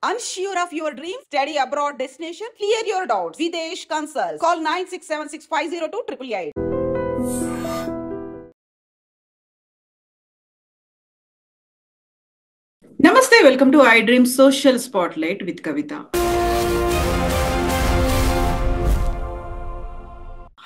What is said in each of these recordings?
Unsure of your dream? Study abroad destination? Clear your doubts. Videsh Consult. Call 9676502888. Namaste, welcome to iDream Social Spotlight with Kavita.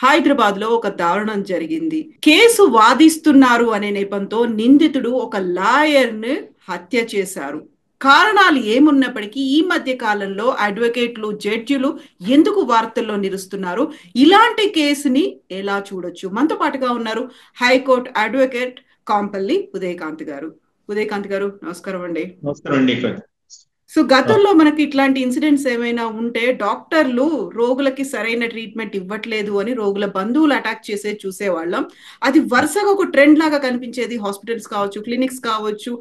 Hyderabad లో ఒక దారుణం జరిగింది. Case వాదిస్తున్నారు అనే నెపంతో నిందితుడు ఒక లాయర్ ని హత్య చేశారు. కారణాలు ఏమున్నప్పటికీ ఈ మధ్య కాలంలో అడ్వకేట్లు, జడ్జిలు ఎందుకు వార్తల్లో నిలుస్తున్నారు? ఇలాంటి కేసుని ఎలా చూడొచ్చు? మనతో పాటుగా ఉన్నారు హైకోర్టు అడ్వకేట్ కాంపల్లి ఉదయకాంత్ గారు. ఉదయకాంత్ గారు, నమస్కారం అండి. నమస్కారం అండి. సో గతంలో మనకి ఇట్లాంటి ఇన్సిడెంట్స్ ఏమైనా ఉంటే డాక్టర్లు రోగులకి సరైన ట్రీట్మెంట్ ఇవ్వట్లేదు అని రోగుల బంధువులు అటాక్ చేసే చూసేవాళ్ళం. అది వరుసగా ఒక ట్రెండ్ లాగా కనిపించేది. హాస్పిటల్స్ కావచ్చు, క్లినిక్స్ కావచ్చు,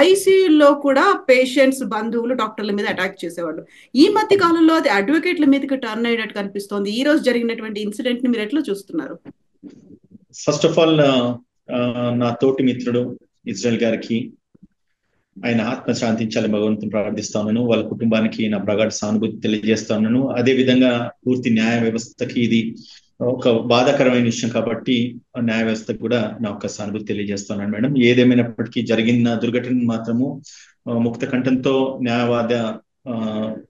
ఐసీయూలో కూడా పేషెంట్స్ బంధువులు డాక్టర్ల మీద అటాక్ చేసేవాళ్ళు. ఈ మధ్య కాలంలో అది అడ్వకేట్ల మీదకి టర్న్ అయినట్టు కనిపిస్తోంది. ఈ రోజు జరిగినటువంటి ఇన్సిడెంట్ ని మీరు ఎట్లా చూస్తున్నారు? ఫస్ట్ ఆఫ్ ఆల్ నా తోటి మిత్రుడు ఇజ్రాయెల్ గారికి ఆయన ఆత్మ శాంతించాలని భగవంతుని ప్రార్థిస్తాను. వాళ్ళ కుటుంబానికి నా ప్రగాఢ సానుభూతి తెలియజేస్తాను. అదే విధంగా పూర్తి న్యాయ వ్యవస్థకి ఇది ఒక బాధాకరమైన విషయం కాబట్టి న్యాయ వ్యవస్థకు కూడా నా యొక్క సానుభూతి తెలియజేస్తున్నాను మేడం. ఏదేమైనప్పటికీ జరిగిన దుర్ఘటన మాత్రము ముక్త కంఠంతో న్యాయవాద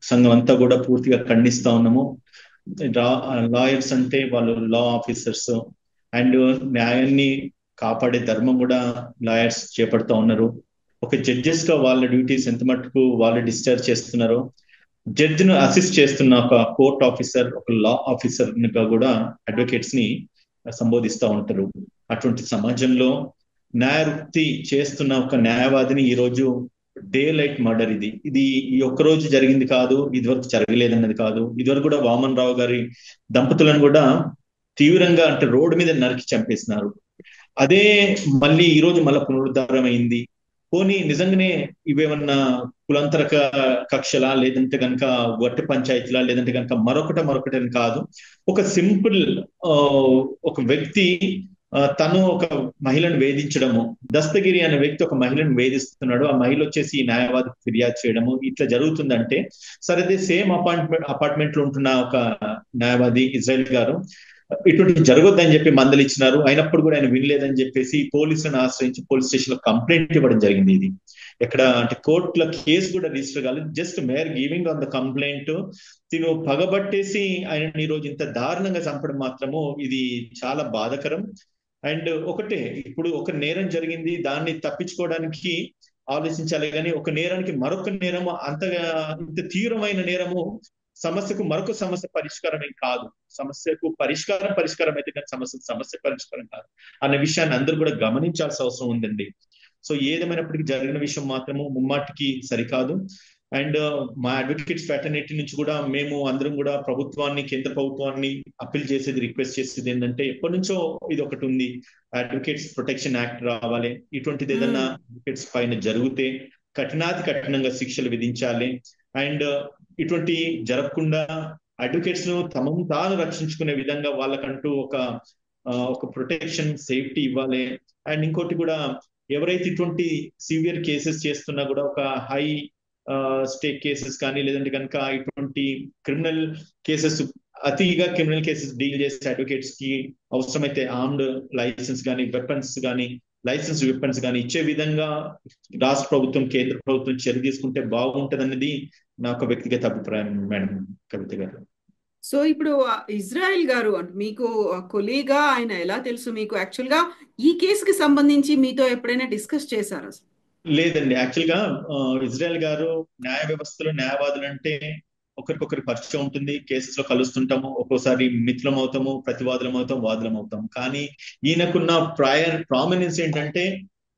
సంఘం అంతా కూడా పూర్తిగా ఖండిస్తా ఉన్నాము. లాయర్స్ అంటే వాళ్ళు లా ఆఫీసర్స్ అండ్ న్యాయాన్ని కాపాడే ధర్మం కూడా లాయర్స్ చేపడుతూ ఉన్నారు. ఒక జడ్జెస్ గా వాళ్ళ డ్యూటీస్ ఎంత మటుకు వాళ్ళు డిశ్చార్జ్ చేస్తున్నారో, జడ్జ్ ను అసిస్ట్ చేస్తున్న ఒక కోర్ట్ ఆఫీసర్, ఒక లా ఆఫీసర్ గా కూడా అడ్వకేట్స్ ని సంబోధిస్తూ ఉంటారు. అటువంటి సమాజంలో న్యాయవృత్తి చేస్తున్న ఒక న్యాయవాదిని ఈ రోజు డే లైట్ మర్డర్ ఇది ఈ ఒక్క రోజు జరిగింది కాదు, ఇదివరకు జరగలేదన్నది కాదు. ఇదివరకు కూడా వామన్ రావు గారి దంపతులను కూడా తీవ్రంగా అంటే రోడ్డు మీద నరికి చంపేసినారు. అదే మళ్ళీ ఈ రోజు మళ్ళీ పునరుద్ధారం అయింది. పోనీ నిజంగానే ఇవేమన్నా కులాంతర కక్షలా, లేదంటే కనుక వట్టి పంచాయతీలా, లేదంటే కనుక మరొకటని కాదు. ఒక సింపుల్ ఒక వ్యక్తి తను ఒక మహిళను వేధించడము, దస్తగిరి అనే వ్యక్తి ఒక మహిళను వేధిస్తున్నాడు, ఆ మహిళ వచ్చేసి ఈ న్యాయవాదికి ఫిర్యాదు చేయడము ఇట్లా జరుగుతుందంటే సరే సేమ్ అపార్ట్మెంట్ లో ఉంటున్న ఒక న్యాయవాది ఇజ్రాయెల్ గారు ఇటువంటి జరగొద్దని చెప్పి మందలు ఇచ్చినారు. అయినప్పుడు కూడా ఆయన వినలేదని చెప్పేసి పోలీసులను ఆశ్రయించి పోలీస్ స్టేషన్ లో కంప్లైంట్ ఇవ్వడం జరిగింది. ఇది ఎక్కడ అంటే కోర్టులో కేసు కూడా రిజిస్టర్ కాలేదు, just mayor giving on the complaint. తిను పగబట్టేసి ఆయన ఈ రోజు ఇంత దారుణంగా చంపడం మాత్రము ఇది చాలా బాధాకరం. అండ్ ఒకటే, ఇప్పుడు ఒక నేరం జరిగింది, దాన్ని తప్పించుకోవడానికి ఆలోచించాలి కానీ ఒక నేరానికి మరొక నేరము అంతగా ఇంత తీవ్రమైన నేరము సమస్యకు మరొక సమస్య పరిష్కారం ఏం కాదు. సమస్యకు పరిష్కారం అయితే కానీ సమస్య పరిష్కారం కాదు అన్న విషయాన్ని అందరూ కూడా గమనించాల్సిన అవసరం ఉందండి. సో ఏదేమైనప్పటికీ జరిగిన విషయం మాత్రము ముమ్మాటికి సరికాదు. అండ్ మా అడ్వకేట్స్ ఫ్రాటర్నిటీ నుంచి కూడా మేము అందరం కూడా ప్రభుత్వాన్ని, కేంద్ర ప్రభుత్వాన్ని అప్పీల్ చేసేది, రిక్వెస్ట్ చేసేది ఏంటంటే, ఎప్పటి నుంచో ఇది ఒకటి ఉంది, అడ్వకేట్స్ ప్రొటెక్షన్ యాక్ట్ రావాలి. ఇటువంటిది ఏదన్నా అడ్వకేట్స్ పైన జరిగితే కఠినంగా శిక్షలు విధించాలి. అండ్ ఇటువంటి జరగకుండా అడ్వకేట్స్ ను తమను తాను రక్షించుకునే విధంగా వాళ్ళకంటూ ఒక ప్రొటెక్షన్, సేఫ్టీ ఇవ్వాలి. అండ్ ఇంకోటి కూడా, ఎవరైతే ఇటువంటి సివియర్ కేసెస్ చేస్తున్నా కూడా ఒక హై స్టేక్ కేసెస్ కానీ, లేదంటే కనుక ఇటువంటి క్రిమినల్ కేసెస్ డీల్ చేసే అడ్వకేట్స్ కి అవసరమైతే ఆర్మ్డ్ లైసెన్స్ కానీ, లైసెన్స్ వెపన్స్ కానీ ఇచ్చే విధంగా రాష్ట్ర ప్రభుత్వం, కేంద్ర ప్రభుత్వం చర్య తీసుకుంటే బాగుంటది అన్నది నా ఒక వ్యక్తిగత అభిప్రాయం మేడం కవిత గారు. సో ఇప్పుడు ఇజ్రాయెల్ గారు అంటే మీకు కొలీగా, ఆయన ఎలా తెలుసు మీకు? యాక్చువల్ గా ఈ కేసుకి సంబంధించి మీతో ఎప్పుడైనా డిస్కస్ చేశారా? లేదండి. యాక్చువల్ గా ఇజ్రాయెల్ గారు న్యాయ వ్యవస్థలో న్యాయవాదులు అంటే ఒకరికొకరి పరిచయం ఉంటుంది, కేసెస్ లో కలుస్తుంటాము, ఒక్కోసారి మిత్రులం అవుతాము, ప్రతివాదులం అవుతాం, వాదులం అవుతాం. కానీ ఈయనకున్న ప్రామినెన్స్ ఏంటంటే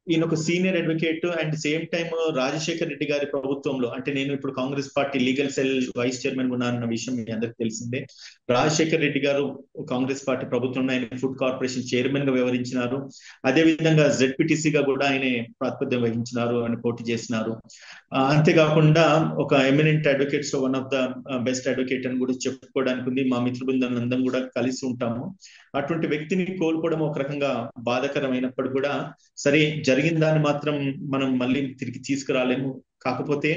ఈయన ఒక senior advocate and same time Rajasekhar Reddy గారి ప్రభుత్వంలో, అంటే నేను ఇప్పుడు Congress party legal cell vice chairman ఉన్నానన్న విషయం మీ అందరికి తెలిసిందే. రాజశేఖర్ రెడ్డి గారు కాంగ్రెస్ పార్టీ ప్రభుత్వంలో ఆయన ఫుడ్ కార్పొరేషన్ చైర్మన్ గా వ్యవహరించినారు. అదే విధంగా జెడ్పీటీసీగా కూడా ఆయన ప్రాతిపద్యం వహించినారు, ఆయన పోటీ చేసినారు. అంతేకాకుండా ఒక eminent advocates one of the best advocate అని కూడా చెప్పుకోవడానికి ఉంది. మా మిత్ర బృందం అందరం కూడా కలిసి ఉంటాము. అటువంటి వ్యక్తిని కోల్పోవడం ఒక రకంగా బాధాకరమైనప్పుడు కూడా, సరే జరిగిన దాన్ని మాత్రం మనం మళ్ళీ తిరిగి తీసుకురాలేము. కాకపోతే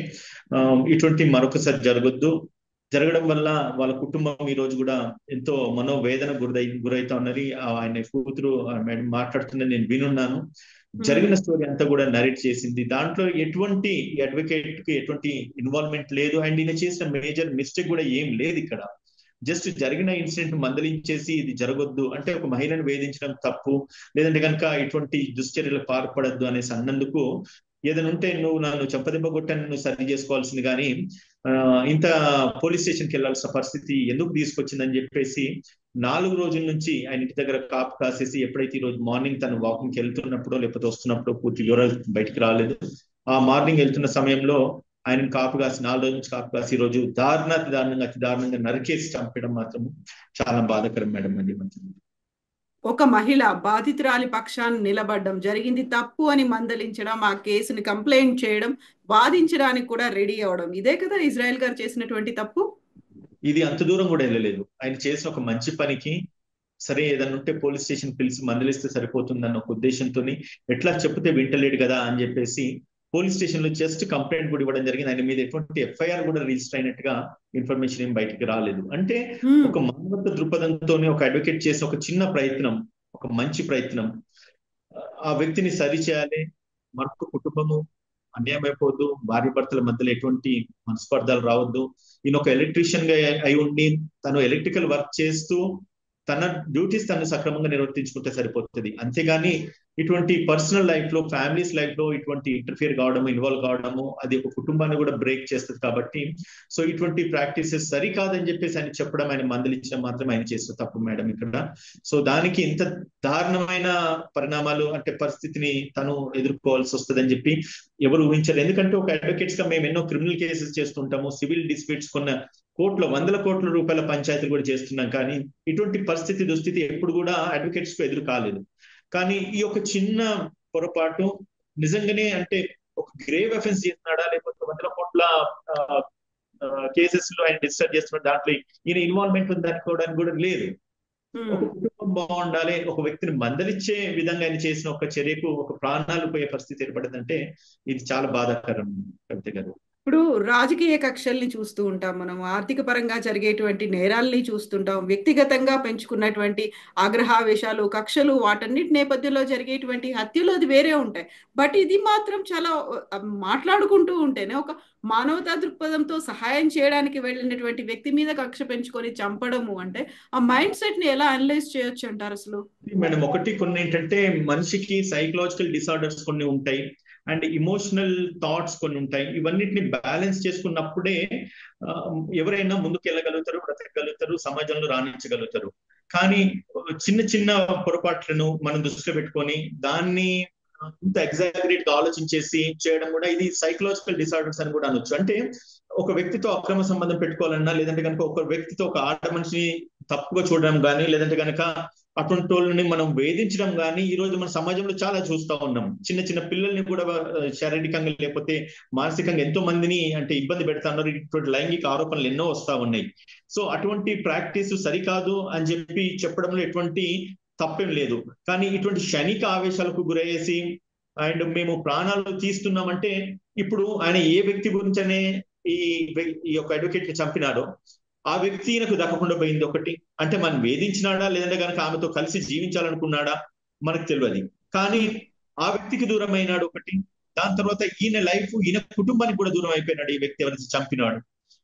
ఇటువంటి మరొకసారి జరగొద్దు. జరగడం వల్ల వాళ్ళ కుటుంబం ఈ రోజు కూడా ఎంతో మనోవేదన గురైతా ఉన్నది. ఆయన కూతురు మేడం మాట్లాడుతున్నది నేను వినున్నాను. జరిగిన స్టోరీ అంతా కూడా నరేట్ చేసింది. దాంట్లో ఎటువంటి అడ్వకేట్ కి ఎటువంటి ఇన్వాల్వ్మెంట్ లేదు. అండ్ ఈయన చేసిన మేజర్ మిస్టేక్ కూడా ఏం లేదు ఇక్కడ. జస్ట్ జరిగిన ఇన్సిడెంట్ మందలించేసి ఇది జరగొద్దు అంటే, ఒక మహిళను వేధించడం తప్పు, లేదంటే కనుక ఇటువంటి దుశ్చర్యలు పాల్పడద్దు అనేసి అన్నందుకు ఏదైనా ఉంటే నువ్వు నన్ను చంపదెబ్బ కొట్టాను, నువ్వు సరి చేసుకోవాల్సింది, కానీ ఇంత పోలీస్ స్టేషన్కి వెళ్లాల్సిన పరిస్థితి ఎందుకు తీసుకొచ్చిందని చెప్పేసి 4 రోజుల నుంచి ఆయన ఇంటి దగ్గర కాపు కాసేసి, ఎప్పుడైతే ఈ రోజు మార్నింగ్ తను వాకింగ్కి వెళ్తున్నప్పుడో లేకపోతే వస్తున్నప్పుడో పూర్తి వివరాలు బయటికి రాలేదు. ఆ మార్నింగ్ వెళ్తున్న సమయంలో ఆయన కాపు కాసి 4 రోజుల నుంచి కాపు కాసి ఈ రోజు అతి దారుణంగా నరికేసి చంపడం మాత్రం చాలా బాధాకరం మేడం. అది మంచిది. ఒక మహిళ బాధితురాలి పక్షాన్ని నిలబడడం, జరిగింది తప్పు అని మందలించడం, ఆ కేసుని కంప్లైంట్ చేయడం, వాదించడానికి కూడా రెడీ అవడం, ఇదే కదా ఇజ్రాయెల్ గారు చేసినటువంటి తప్పు. ఇది అంత దూరం కూడా వెళ్ళలేదు. ఆయన చేసిన ఒక మంచి పనికి సరే ఏదన్నా ఉంటే పోలీస్ స్టేషన్ పిలిచి మందలిస్తే సరిపోతుందన్న ఒక ఉద్దేశంతో, ఎట్లా చెప్తే వింటలేడు కదా అని చెప్పేసి పోలీస్ స్టేషన్ లో జస్ట్ కంప్లైంట్ కూడా ఇవ్వడం జరిగింది. ఆయన మీద ఎటువంటి ఎఫ్ఐఆర్ కూడా రిజిస్టర్ అయినట్టుగా ఇన్ఫర్మేషన్ ఏం బయటికి రాలేదు. అంటే ఒక మానవత దృక్పథంతోనే ఒక అడ్వకేట్ చేసిన ఒక చిన్న ప్రయత్నం, ఒక మంచి ప్రయత్నం, ఆ వ్యక్తిని సరి చేయాలి, మరొక కుటుంబము అన్యాయం అయిపోవద్దు, భార్య భర్తల మధ్యలో ఎటువంటి మనస్పర్ధాలు రావద్దు. ఈయన ఒక ఎలక్ట్రీషియన్ గా అయి ఉండి తను ఎలక్ట్రికల్ వర్క్ చేస్తూ తన డ్యూటీస్ తను సక్రమంగా నిర్వర్తించుకుంటే సరిపోతుంది. అంతేగాని ఇటువంటి పర్సనల్ లైఫ్ లో, ఫ్యామిలీస్ లైఫ్ లో ఇటువంటి ఇంటర్ఫియర్ కావడము, ఇన్వాల్వ్ కావడము అది ఒక కుటుంబాన్ని కూడా బ్రేక్ చేస్తుంది. కాబట్టి సో ఇటువంటి ప్రాక్టీసెస్ సరికాదని చెప్పేసి ఆయన చెప్పడం, ఆయన మందలించడం మాత్రం ఆయన చేసిన తప్పు మేడం ఇక్కడ. సో దానికి ఇంత దారుణమైన పరిణామాలు అంటే పరిస్థితిని తను ఎదుర్కోవాల్సి వస్తుందని చెప్పి ఎవరు ఊహించారు. ఎందుకంటే ఒక అడ్వకేట్స్ గా మేము ఎన్నో క్రిమినల్ కేసెస్ చేస్తుంటాము, సివిల్ డిస్ప్యూట్స్ కొన్న వందల కోట్ల రూపాయల పంచాయతీలు కూడా చేస్తున్నాం, కానీ ఇటువంటి దుస్థితి ఎప్పుడు కూడా అడ్వకేట్స్ కు ఎదురు కాలేదు. కానీ ఈ ఒక చిన్న పొరపాటు నిజంగానే అంటే ఒక గ్రేవ్ అఫెన్స్ చేస్తున్నాడా, లేకపోతే వందల కోట్ల కేసెస్ లో ఆయన డిస్టర్బ్ చేస్తున్నాడు, దాంట్లో ఈయన ఇన్వాల్వ్మెంట్ ఉంది అనుకోవడానికి కూడా లేదు. ఒక కుటుంబం బాగుండాలి, ఒక వ్యక్తిని మందలిచ్చే విధంగా ఆయన చేసిన ఒక చర్యకు ఒక ప్రాణాలు పోయే పరిస్థితి ఏర్పడిందంటే ఇది చాలా బాధాకరం కవిత గారు. ఇప్పుడు రాజకీయ కక్షల్ని చూస్తూ ఉంటాం, మనం ఆర్థిక పరంగా జరిగేటువంటి నేరాల్ని చూస్తుంటాం, వ్యక్తిగతంగా పెంచుకున్నటువంటి ఆగ్రహావేశాలు, కక్షలు, వాటన్నిటి నేపథ్యంలో జరిగేటువంటి హత్యలు అది వేరే ఉంటాయి. బట్ ఇది మాత్రం చాలా మాట్లాడుకుంటూ ఉంటేనే ఒక మానవతా దృక్పథంతో సహాయం చేయడానికి వెళ్ళినటువంటి వ్యక్తి మీద కక్ష పెంచుకొని చంపడము అంటే ఆ మైండ్ సెట్ ని ఎలా అనలైజ్ చేయొచ్చు అంటారు అసలు? మేడం కొన్ని ఏంటంటే మనిషికి సైకలాజికల్ డిసార్డర్స్ కొన్ని ఉంటాయి అండ్ ఇమోషనల్ థాట్స్ కొన్ని ఉంటాయి. ఇవన్నిటిని బ్యాలెన్స్ చేసుకున్నప్పుడే ఎవరైనా ముందుకు వెళ్ళగలుగుతారు, బ్రతకగలుగుతారు, సమాజంలో రాణించగలుగుతారు. కానీ చిన్న చిన్న పొరపాట్లను మనం దృష్టిలో పెట్టుకొని దాన్ని ఇంత ఎగ్జాగరేట్ గా ఆలోచించేసి చేయడం కూడా ఇది సైకలాజికల్ డిసార్డర్స్ అని కూడా అనొచ్చు. అంటే ఒక వ్యక్తితో అక్రమ సంబంధం పెట్టుకోవాలన్నా, లేదంటే కనుక ఒక వ్యక్తితో ఒక ఆడ మనిషిని తప్పుగా చూడడం కానీ, లేదంటే కనుక అటువంటి వాళ్ళని మనం వేధించడం కానీ ఈ రోజు మన సమాజంలో చాలా చూస్తూ ఉన్నాం. చిన్న చిన్న పిల్లల్ని కూడా శారీరకంగా లేకపోతే మానసికంగా ఎంతో మందిని అంటే ఇబ్బంది పెడతా ఉన్నారు. ఇటువంటి లైంగిక ఆరోపణలు ఎన్నో వస్తా ఉన్నాయి. సో అటువంటి ప్రాక్టీస్ సరికాదు అని చెప్పి చెప్పడంలో ఎటువంటి తప్పేం లేదు. కానీ ఇటువంటి క్షణిక ఆవేశాలకు గురయ్యేసి అండ్ మేము ప్రాణాలు తీస్తున్నామంటే, ఇప్పుడు ఆయన ఏ వ్యక్తి గురించనే ఈ యొక్క అడ్వకేట్ ని చంపినాడో ఆ వ్యక్తి ఈయనకు దక్కకుండా పోయింది ఒకటి. అంటే మనం వేధించినాడా, లేదంటే కనుక ఆమెతో కలిసి జీవించాలనుకున్నాడా మనకు తెలియదు. కానీ ఆ వ్యక్తికి దూరం అయినాడు ఒకటి. దాని తర్వాత ఈయన లైఫ్, ఈయన కుటుంబానికి కూడా దూరం అయిపోయినాడు ఈ వ్యక్తి ఎవరైతే చంపినాడు.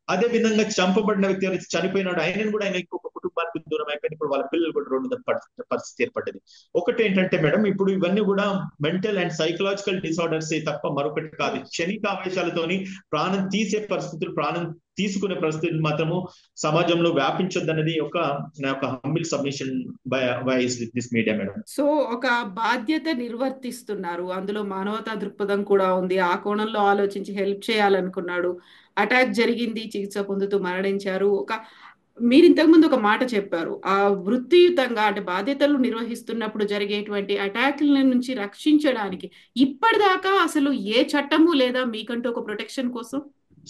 అదే విధంగా చంపబడిన వ్యక్తి ఎవరైతే చనిపోయినాడు ఆయనను కూడా ఆయన ఇంకొక కుటుంబానికి దూరం అయిపోయింది. ఇప్పుడు వాళ్ళ పిల్లలు కూడా రెండు పరిస్థితి ఏర్పడ్డది. ఒకటి ఏంటంటే మేడం, ఇప్పుడు ఇవన్నీ కూడా మెంటల్ అండ్ సైకలాజికల్ డిసార్డర్స్ తప్ప మరొకటి కాదు. క్షణిక ఆవేశాలతోని ప్రాణం తీసే పరిస్థితులు, ప్రాణం తీసుకునే పరిస్థితులు మాత్రము సమాజంలో వ్యాపించొద్దన్నది నా యొక్క humble submission by this media madam. So ఒక బాధ్యత నిర్వర్తిస్తున్నారు, అందులో మానవతా దృక్పథం కూడా ఉంది, ఆ కోణంలో ఆలోచించి హెల్ప్ చేయాలనుకున్నాడు. అటాక్ జరిగింది, చికిత్స పొందుతూ మరణించారు. మీరు ఇంతకుముందు ఒక మాట చెప్పారు, ఆ వృత్తియుతంగా అంటే బాధ్యతలు నిర్వహిస్తున్నప్పుడు జరిగేటువంటి అటాక్ల నుంచి రక్షించడానికి ఇప్పటిదాకా అసలు ఏ చట్టము లేదా మీకంటూ ఒక ప్రొటెక్షన్ కోసం?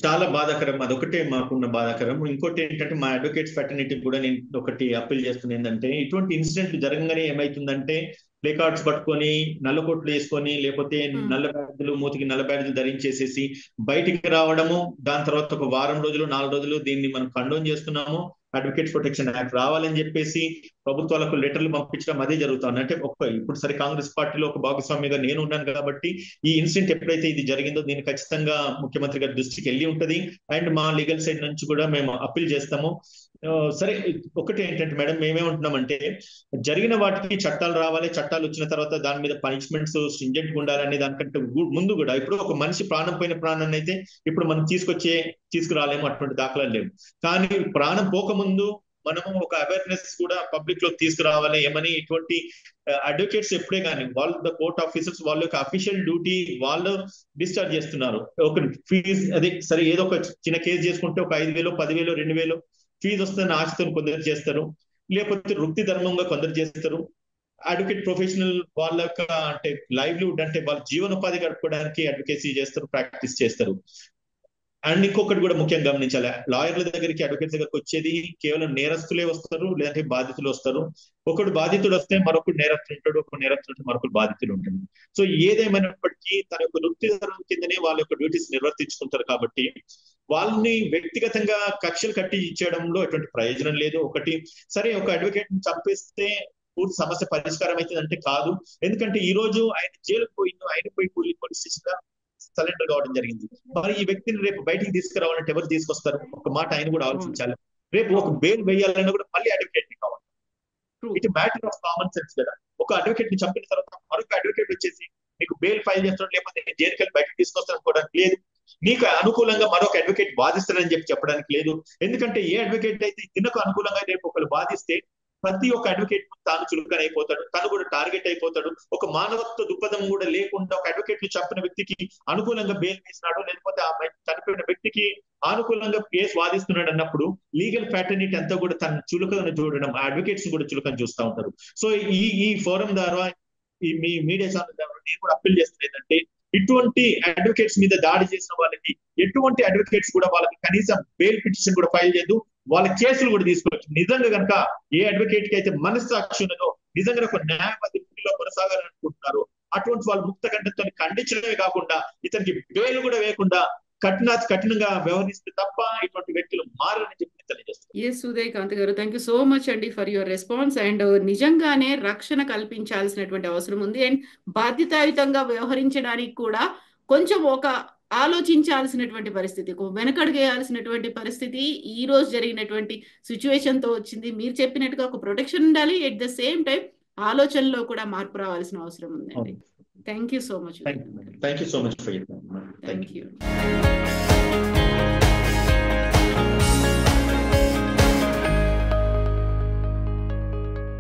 చాలా బాధాకరం. అదొకటే మాకున్న బాధాకరం. ఇంకోటి ఏంటంటే మా అడ్వకేట్స్ ఫ్యాటర్నిటీ కూడా నేను ఒకటి అప్పీల్ చేస్తుంది ఏంటంటే, ఇటువంటి ఇన్సిడెంట్లు జరగగానే ఏమైతుందంటే ప్లే కార్డ్స్ పట్టుకొని నల్ల కోట్లు వేసుకొని లేకపోతే నల్ల బ్యాడ్జీలు మూతికి నల్ల బ్యాడ్జీలు ధరించేసేసి బయటికి రావడము, దాని తర్వాత ఒక వారం రోజులు 4 రోజులు దీన్ని మనం కండోన్ చేస్తున్నాము, అడ్వకేట్స్ ప్రొటెక్షన్ యాక్ట్ రావాలని చెప్పేసి ప్రభుత్వాలకు లెటర్లు పంపించడం అదే జరుగుతుంది. అంటే ఇప్పుడు సరే కాంగ్రెస్ పార్టీలో ఒక భాగస్వామిగా నేను ఉన్నాను కాబట్టి ఈ ఇన్సిడెంట్ ఎప్పుడైతే ఇది జరిగిందో దీన్ని ఖచ్చితంగా ముఖ్యమంత్రి గారి దృష్టికి వెళ్ళి ఉంటది. అండ్ మా లీగల్ సైడ్ నుంచి కూడా మేము అప్పీల్ చేస్తాము. సరే ఒకటి ఏంటంటే మేడం, మేమేమంటున్నామంటే జరిగిన వాటికి చట్టాలు రావాలి, చట్టాలు వచ్చిన తర్వాత దాని మీద పనిష్మెంట్స్ స్ట్రింజెంట్ గా ఉండాలని దానికంటే ముందు కూడా ఇప్పుడు ఒక మనిషి ప్రాణం పోయిన ప్రాణాన్ని అయితే ఇప్పుడు మనం తీసుకురాలేము, అటువంటి దాఖలాలు లేవు. కానీ ప్రాణం పోకముందు మనము ఒక అవేర్నెస్ కూడా పబ్లిక్ లో తీసుకురావాలి. ఏమని ఇటువంటి అడ్వకేట్స్ ఎప్పుడే కానీ వాళ్ళు కోర్ట్ ఆఫీసర్స్ వాళ్ళ యొక్క అఫీషియల్ డ్యూటీ వాళ్ళు డిశ్చార్జ్ చేస్తున్నారు. ఒక ఫీజు అదే సరే ఏదో ఒక చిన్న కేసు చేసుకుంటే ఒక 5,000, 10,000, 2,000 ఫీజు వస్తుందని ఆశతో కొందరు చేస్తారు, లేకపోతే వృత్తి ధర్మంగా కొందరు చేస్తారు. అడ్వకేట్ ప్రొఫెషనల్ వాళ్ళ యొక్క అంటే లైవ్లీహుడ్ అంటే వాళ్ళ జీవనోపాధి గడపడానికి అడ్వకేసీ చేస్తారు, ప్రాక్టీస్ చేస్తారు. అండ్ ఇంకొకటి కూడా ముఖ్యంగా గమనించాలి, లాయర్ల దగ్గరికి అడ్వకేట్స్ దగ్గరికి వచ్చేది కేవలం నేరస్తులే వస్తారు, లేదంటే బాధితులు వస్తారు. ఒకడు బాధితుడు వస్తే మరొకడు నేరస్తులు ఉంటాడు, ఒక నేరస్తుడు మరొకరు బాధితులు ఉంటాడు. సో ఏదేమైనప్పటికీ తన యొక్క వృత్తి ధర్మం కిందనే వాళ్ళ యొక్క డ్యూటీస్ నిర్వర్తించుకుంటారు కాబట్టి వాళ్ళని వ్యక్తిగతంగా కక్షలు కట్టి ఇచ్చేయడంలో ఎటువంటి ప్రయోజనం లేదు. ఒకటి సరే ఒక అడ్వకేట్ ని చంపేస్తే పూర్తి సమస్య పరిష్కారం అవుతుందంటే కాదు. ఎందుకంటే ఈ రోజు ఆయన జైలుకు పోయిండు, ఆయన పోయి పోలీస్ స్టేషన్ గా సరెండర్ కావడం జరిగింది. మరి ఈ వ్యక్తిని రేపు బయటికి తీసుకురావాలంటే ఎవరు తీసుకొస్తారు? ఒక మాట ఆయన కూడా ఆలోచించాలి. రేపు ఒక బెయిల్ వేయాలన్నా కూడా మళ్ళీ అడ్వకేట్ ని కావాలి. It matter of common sense కదా. ఒక అడ్వకేట్ ని చంపిన తర్వాత మరొక అడ్వకేట్ వచ్చేసి మీకు బెయిల్ ఫైల్ చేస్తాడు, లేకపోతే నేను జైలుకి వెళ్ళి బయటకు తీసుకొస్తాను అనుకోవడానికి లేదు. నీకు అనుకూలంగా మరొక అడ్వకేట్ బాధిస్తాడని చెప్పడానికి లేదు. ఎందుకంటే ఏ అడ్వకేట్ అయితే తినకు అనుకూలంగా రేపు ఒకరు బాధిస్తే ప్రతి ఒక్క అడ్వకేట్ తాను చులకన అయిపోతాడు, తను కూడా టార్గెట్ అయిపోతాడు. ఒక మానవత్వ దృక్పథం కూడా లేకుండా ఒక అడ్వకేట్ ని చంపిన వ్యక్తికి అనుకూలంగా బెయిల్ వేసినాడు, లేకపోతే ఆ చనిపోయిన వ్యక్తికి అనుకూలంగా కేసు వాదిస్తున్నాడు అన్నప్పుడు లీగల్ ఫ్యాటర్నిటీ అంతా కూడా తన చులకను చూడడం, ఆ అడ్వకేట్స్ కూడా చులకను చూస్తూ ఉంటారు. సో ఈ ఫోరం ద్వారా ఈ మీ మీడియా ఛానల్ ద్వారా నేను కూడా అప్పీల్ చేస్తున్నది ఏంటంటే ఇటువంటి అడ్వకేట్స్ మీద దాడి చేసిన వాళ్ళకి ఎటువంటి అడ్వకేట్స్ కూడా వాళ్ళకి కనీసం బెయిల్ పిటిషన్ కూడా ఫైల్ చేయదు, వాళ్ళ కేసులు కూడా తీసుకోవచ్చు. నిజంగా కనుక ఏ అడ్వకేట్ కి అయితే మనస్సాక్షి ఉన్నదో, నిజంగా ఒక న్యాయవాదిలో కొనసాగాలనుకుంటున్నారు, అటువంటి వాళ్ళు ముక్త కంఠంతో ఖండించడమే కాకుండా ఇతనికి బెయిల్ కూడా వేయకుండా కఠినంగా వ్యవహరిస్తే తప్ప ఇటువంటి వ్యక్తులు మారని చెప్పి తెలియజేస్తారు. ఎస్ ఉదయకాంత్ గారు, థ్యాంక్ యూ సో మచ్ అండి ఫర్ యువర్ రెస్పాన్స్. అండ్ నిజంగానే రక్షణ కల్పించాల్సినటువంటి అవసరం ఉంది. అండ్ బాధ్యతాయుతంగా వ్యవహరించడానికి కూడా కొంచెం ఒక ఆలోచించాల్సినటువంటి పరిస్థితి, వెనకడుగేయాల్సినటువంటి పరిస్థితి ఈ రోజు జరిగినటువంటి సిచ్యువేషన్ తో వచ్చింది. మీరు చెప్పినట్టుగా ఒక ప్రొటెక్షన్ ఉండాలి, ఎట్ ద సేమ్ టైం ఆలోచనలో కూడా మార్పు రావాల్సిన అవసరం ఉందండి. Thank you so much. Thank you so much for your time. Thank you.